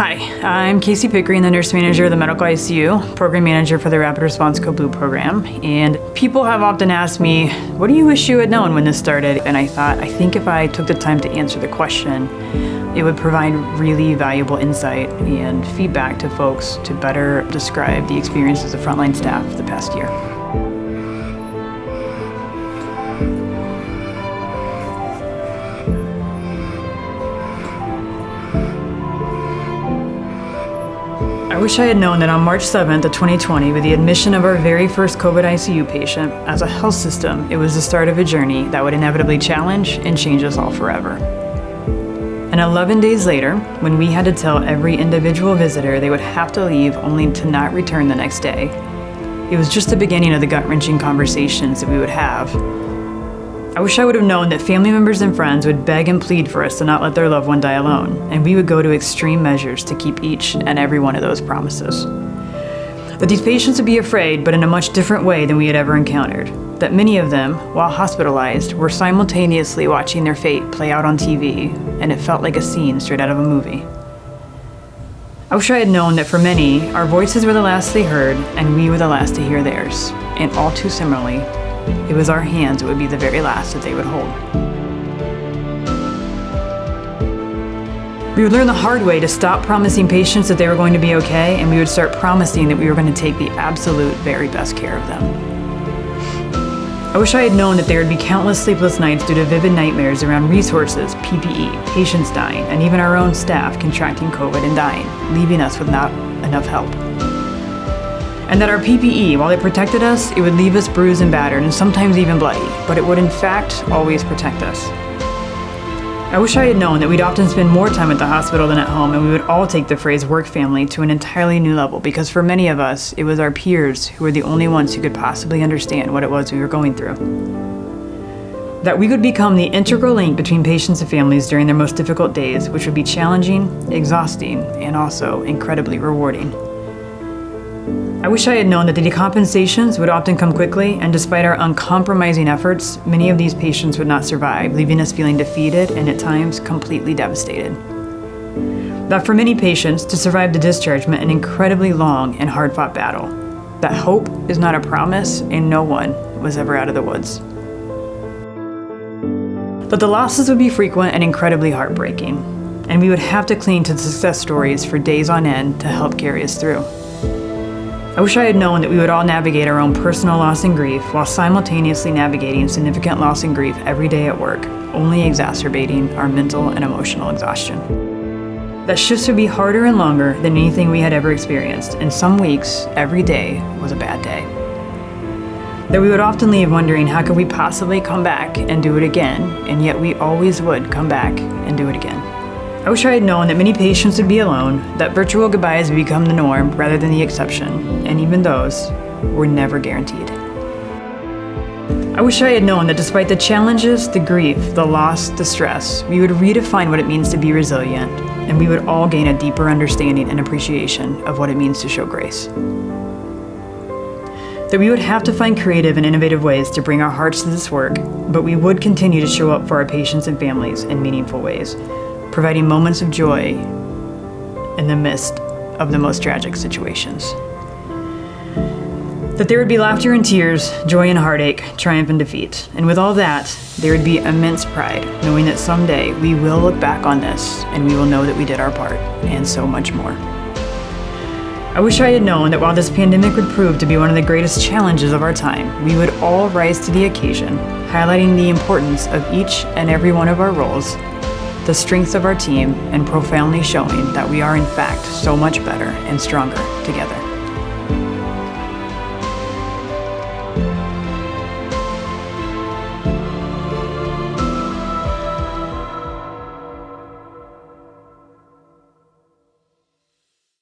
Hi, I'm Casey Pickering, the nurse manager of the medical ICU, program manager for the Rapid Response Code Blue program. And people have often asked me, what do you wish you had known when this started? And I thought, I think if I took the time to answer the question, it would provide really valuable insight and feedback to folks to better describe the experiences of frontline staff the past year. I wish I had known that on March 7th of 2020, with the admission of our very first COVID ICU patient, as a health system, it was the start of a journey that would inevitably challenge and change us all forever. And 11 days later, when we had to tell every individual visitor they would have to leave only to not return the next day, it was just the beginning of the gut-wrenching conversations that we would have. I wish I would have known that family members and friends would beg and plead for us to not let their loved one die alone, and we would go to extreme measures to keep each and every one of those promises. That these patients would be afraid, but in a much different way than we had ever encountered. That many of them, while hospitalized, were simultaneously watching their fate play out on TV, and it felt like a scene straight out of a movie. I wish I had known that for many, our voices were the last they heard, and we were the last to hear theirs, and all too similarly, it was our hands that would be the very last that they would hold. We would learn the hard way to stop promising patients that they were going to be okay, and we would start promising that we were going to take the absolute very best care of them. I wish I had known that there would be countless sleepless nights due to vivid nightmares around resources, PPE, patients dying, and even our own staff contracting COVID and dying, leaving us with not enough help. And that our PPE, while it protected us, it would leave us bruised and battered, and sometimes even bloody, but it would in fact always protect us. I wish I had known that we'd often spend more time at the hospital than at home, and we would all take the phrase work family to an entirely new level, because for many of us, it was our peers who were the only ones who could possibly understand what it was we were going through. That we would become the integral link between patients and families during their most difficult days, which would be challenging, exhausting, and also incredibly rewarding. I wish I had known that the decompensations would often come quickly, and despite our uncompromising efforts, many of these patients would not survive, leaving us feeling defeated and at times completely devastated. That for many patients, to survive the discharge meant an incredibly long and hard-fought battle. That hope is not a promise, and no one was ever out of the woods. That the losses would be frequent and incredibly heartbreaking, and we would have to cling to the success stories for days on end to help carry us through. I wish I had known that we would all navigate our own personal loss and grief while simultaneously navigating significant loss and grief every day at work, only exacerbating our mental and emotional exhaustion. That shifts would be harder and longer than anything we had ever experienced, and some weeks, every day was a bad day. That we would often leave wondering how could we possibly come back and do it again, and yet we always would come back and do it again. I wish I had known that many patients would be alone, that virtual goodbyes would become the norm rather than the exception, and even those were never guaranteed. I wish I had known that despite the challenges, the grief, the loss, the stress, we would redefine what it means to be resilient, and we would all gain a deeper understanding and appreciation of what it means to show grace. That we would have to find creative and innovative ways to bring our hearts to this work, but we would continue to show up for our patients and families in meaningful ways, providing moments of joy in the midst of the most tragic situations. That there would be laughter and tears, joy and heartache, triumph and defeat. And with all that, there would be immense pride, knowing that someday we will look back on this and we will know that we did our part, and so much more. I wish I had known that while this pandemic would prove to be one of the greatest challenges of our time, we would all rise to the occasion, highlighting the importance of each and every one of our roles, the strengths of our team, and profoundly showing that we are in fact so much better and stronger together.